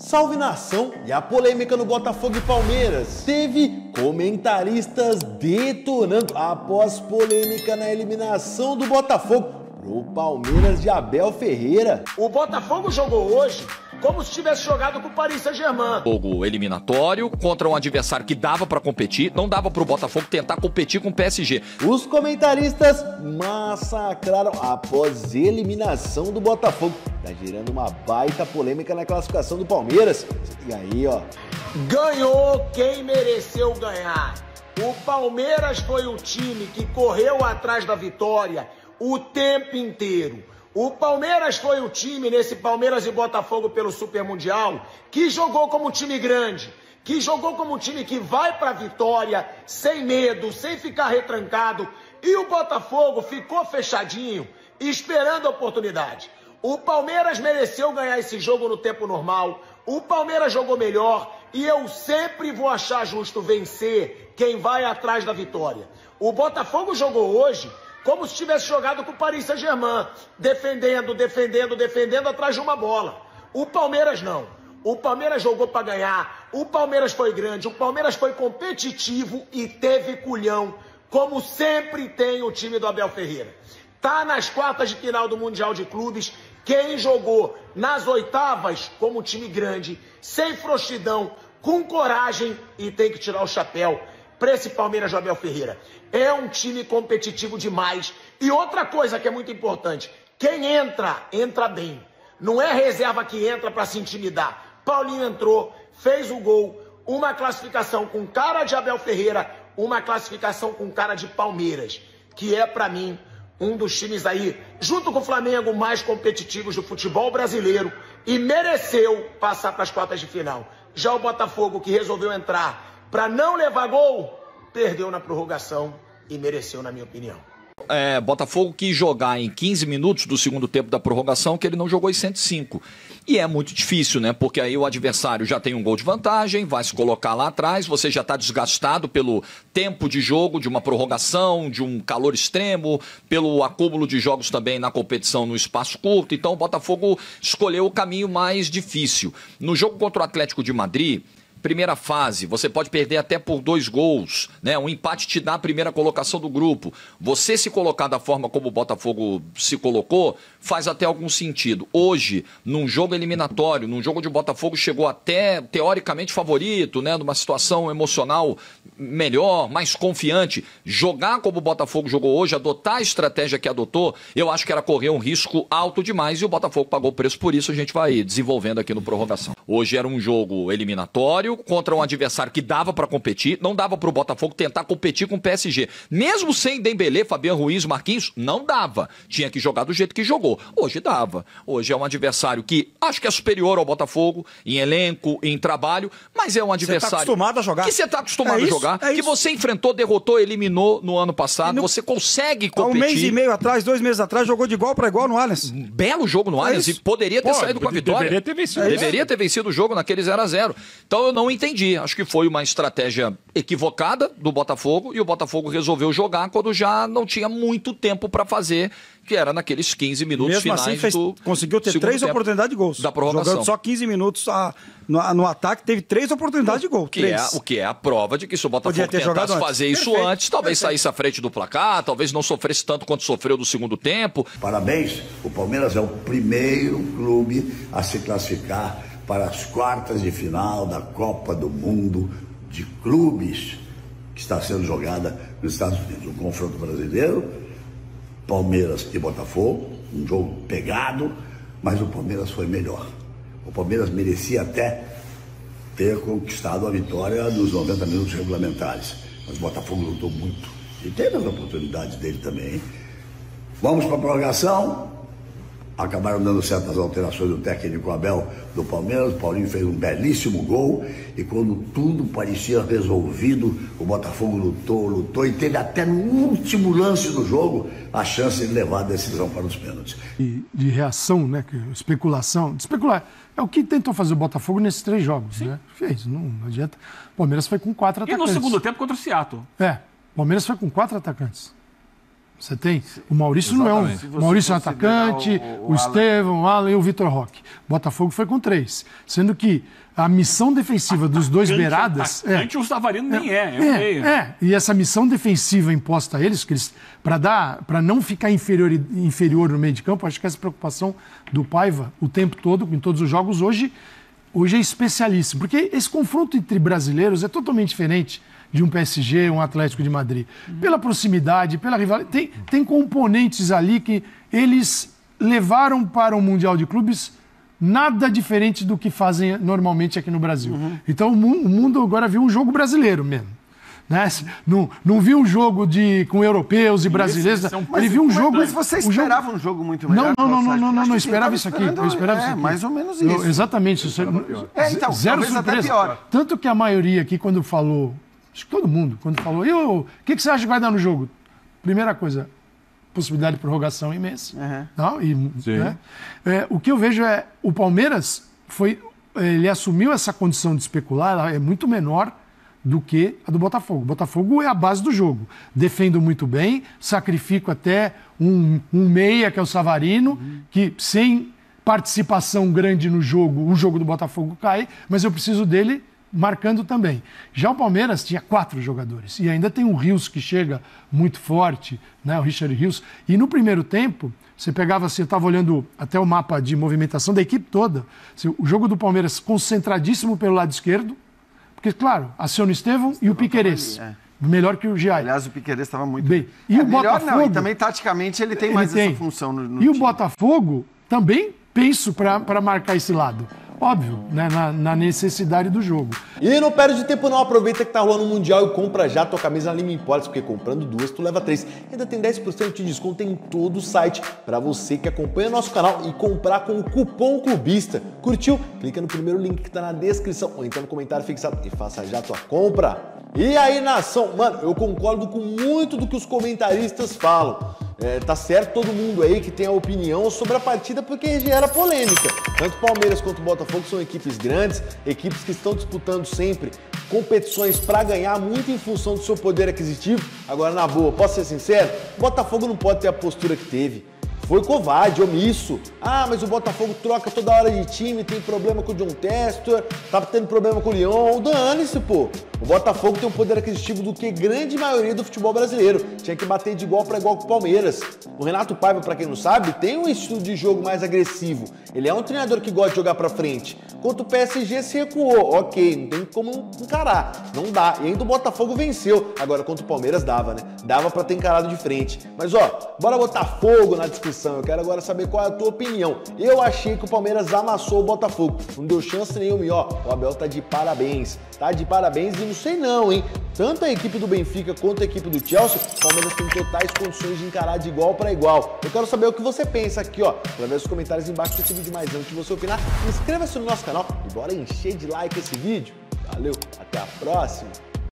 Salve nação! E a polêmica no Botafogo e Palmeiras? Teve comentaristas detonando após polêmica na eliminação do Botafogo pro Palmeiras de Abel Ferreira. O Botafogo jogou hoje como se tivesse jogado com o Paris Saint-Germain. Jogo eliminatório contra um adversário que dava pra competir, não dava pro Botafogo tentar competir com o PSG. Os comentaristas massacraram após eliminação do Botafogo. Tá gerando uma baita polêmica na classificação do Palmeiras. E aí, ó. Ganhou quem mereceu ganhar. O Palmeiras foi o time que correu atrás da vitória o tempo inteiro. O Palmeiras foi o time, nesse Palmeiras e Botafogo pelo Super Mundial, que jogou como time grande, que jogou como time que vai pra vitória, sem medo, sem ficar retrancado. E o Botafogo ficou fechadinho, esperando a oportunidade. O Palmeiras mereceu ganhar esse jogo no tempo normal, o Palmeiras jogou melhor e eu sempre vou achar justo vencer quem vai atrás da vitória. O Botafogo jogou hoje como se tivesse jogado com o Paris Saint-Germain, defendendo atrás de uma bola. O Palmeiras não. O Palmeiras jogou para ganhar, o Palmeiras foi grande, o Palmeiras foi competitivo e teve culhão, como sempre tem o time do Abel Ferreira. Tá nas quartas de final do Mundial de Clubes, quem jogou nas oitavas como time grande, sem frouxidão, com coragem, e tem que tirar o chapéu para esse Palmeiras do Abel Ferreira. É um time competitivo demais. E outra coisa que é muito importante, quem entra, entra bem. Não é reserva que entra para se intimidar. Paulinho entrou, fez o gol, uma classificação com cara de Abel Ferreira, uma classificação com cara de Palmeiras, que é para mim um dos times aí, junto com o Flamengo, mais competitivos do futebol brasileiro e mereceu passar para as quartas de final. Já o Botafogo, que resolveu entrar para não levar gol, perdeu na prorrogação e mereceu, na minha opinião. Botafogo quis jogar em 15 minutos do segundo tempo da prorrogação, que ele não jogou em 105. E é muito difícil, né? Porque aí o adversário já tem um gol de vantagem, vai se colocar lá atrás, você já está desgastado pelo tempo de jogo, de uma prorrogação, de um calor extremo, pelo acúmulo de jogos também na competição no espaço curto. Então o Botafogo escolheu o caminho mais difícil. No jogo contra o Atlético de Madrid, primeira fase, você pode perder até por 2 gols, né? Um empate te dá a primeira colocação do grupo. Você se colocar da forma como o Botafogo se colocou, faz até algum sentido. Hoje, num jogo eliminatório, num jogo de Botafogo chegou até teoricamente favorito, né? Numa situação emocional melhor, mais confiante. Jogar como o Botafogo jogou hoje, adotar a estratégia que adotou, eu acho que era correr um risco alto demais e o Botafogo pagou o preço por isso, a gente vai desenvolvendo aqui no prorrogação. Hoje era um jogo eliminatório contra um adversário que dava para competir, não dava para o Botafogo tentar competir com o PSG. Mesmo sem Dembélé, Fabiano Ruiz, Marquinhos, não dava. Tinha que jogar do jeito que jogou. Hoje dava. Hoje é um adversário que acho que é superior ao Botafogo, em elenco, em trabalho, mas é um adversário... Você tá acostumado a jogar. Que você está acostumado a jogar, que você enfrentou, derrotou, eliminou no ano passado, você consegue competir. Há 1 mês e meio atrás, 2 meses atrás, jogou de igual para igual no Allianz. Um belo jogo no Allianz e poderia ter saído com a vitória. Deveria ter vencido. Deveria ter vencido o jogo naquele 0-0. Então eu não entendi. Acho que foi uma estratégia equivocada do Botafogo e o Botafogo resolveu jogar quando já não tinha muito tempo para fazer, que era naqueles 15 minutos mesmo finais assim, conseguiu ter 3 oportunidades de gols. Da prorrogação. Jogando só 15 minutos no ataque, teve 3 oportunidades de gol. O que é a prova de que se o Botafogo tentasse fazer isso antes, talvez saísse à frente do placar, talvez não sofresse tanto quanto sofreu no segundo tempo. Parabéns, o Palmeiras é o primeiro clube a se classificar para as quartas de final da Copa do Mundo de Clubes, que está sendo jogada nos Estados Unidos. Um confronto brasileiro, Palmeiras e Botafogo, um jogo pegado, mas o Palmeiras foi melhor. O Palmeiras merecia até ter conquistado a vitória nos 90 minutos regulamentares, mas o Botafogo lutou muito e teve as oportunidades dele também, hein? Vamos para a prorrogação. Acabaram dando certas alterações do técnico Abel do Palmeiras. O Paulinho fez um belíssimo gol e quando tudo parecia resolvido, o Botafogo lutou e teve até no último lance do jogo a chance de levar a decisão para os pênaltis. De reação, né? Especulação. De especular. É o que tentou fazer o Botafogo nesses 3 jogos, né? Fez, não adianta. O Palmeiras foi com 4 atacantes. E no segundo tempo contra o Seattle. O Palmeiras foi com 4 atacantes. Você tem. O Maurício não é um. O Maurício é um atacante, o Estevão, o Alan e o Vitor Roque. Botafogo foi com 3. Sendo que a missão defensiva dos dois beiradas. O Savarino nem é. E essa missão defensiva imposta a eles, para não ficar inferior no meio de campo, acho que essa preocupação do Paiva o tempo todo, em todos os jogos, hoje é especialíssimo. Porque esse confronto entre brasileiros é totalmente diferente de um PSG, um Atlético de Madrid. Pela proximidade, pela rivalidade. Tem componentes ali que eles levaram para o Mundial de Clubes nada diferente do que fazem normalmente aqui no Brasil. Então o mundo agora viu um jogo brasileiro mesmo. Né? Não viu um jogo com europeus e brasileiros. Ele viu um jogo. Mas você esperava um jogo muito melhor? Não esperava isso aqui. Eu esperava isso aqui. Mais ou menos isso. Exatamente. Então, zero surpresa. Pior. Tanto que a maioria aqui, quando falou, acho que todo mundo, quando falou, o que você acha que vai dar no jogo? Primeira coisa, possibilidade de prorrogação imensa. Né? O que eu vejo é o Palmeiras ele assumiu essa condição de especular, ela é muito menor do que a do Botafogo. O Botafogo é a base do jogo. Defendo muito bem, sacrifico até um meia, que é o Savarino, que sem participação grande no jogo, o jogo do Botafogo cai, mas eu preciso dele marcando também. Já o Palmeiras tinha 4 jogadores. E ainda tem o Rios, que chega muito forte, né? O Richard Rios. E no primeiro tempo, você pegava assim, eu estava olhando até o mapa de movimentação da equipe toda, assim, o jogo do Palmeiras concentradíssimo pelo lado esquerdo, porque, claro, aciona o Estevão e o Piquerez. Melhor que o Giai. Aliás, o Piquerez estava muito bem. E o Botafogo... Não, e também, taticamente, ele tem mais essa função no E time. o Botafogo também penso para marcar esse lado. Óbvio, né? na necessidade do jogo. E não perde tempo não, aproveita que tá rolando o Mundial e compra já tua camisa na Lima Imports, porque comprando 2 tu leva 3. Ainda tem 10% de desconto em todo o site para você que acompanha nosso canal e comprar com o cupom clubista. Curtiu? Clica no primeiro link que tá na descrição ou então no comentário fixado e faça já tua compra. E aí, nação, mano, eu concordo com muito do que os comentaristas falam. Tá certo todo mundo aí que tem a opinião sobre a partida porque gera polêmica. Tanto Palmeiras quanto Botafogo são equipes grandes, equipes que estão disputando sempre competições para ganhar muito em função do seu poder aquisitivo. Agora, na boa, posso ser sincero? O Botafogo não pode ter a postura que teve. Foi covarde, omisso. Ah, mas o Botafogo troca toda hora de time, tem problema com o John Textor, tá tendo problema com o Lyon. Dane-se, pô. O Botafogo tem um poder aquisitivo do que grande maioria do futebol brasileiro. Tinha que bater de igual para igual com o Palmeiras. O Renato Paiva, para quem não sabe, tem um estilo de jogo mais agressivo. Ele é um treinador que gosta de jogar para frente. Enquanto o PSG se recuou, ok, não tem como encarar, não dá. E ainda o Botafogo venceu. Agora, contra o Palmeiras dava, né? Dava para ter encarado de frente. Mas ó, bora botar fogo na descrição. Eu quero agora saber qual é a tua opinião. Eu achei que o Palmeiras amassou o Botafogo. Não deu chance nenhuma. E ó, o Abel tá de parabéns. Tá de parabéns e não sei não, hein? Tanto a equipe do Benfica quanto a equipe do Chelsea, o Palmeiras tem totais condições de encarar de igual para igual. Eu quero saber o que você pensa aqui, ó. Através dos comentários embaixo desse vídeo. Mas antes de você opinar, inscreva-se no nosso canal e bora encher de like esse vídeo. Valeu, até a próxima!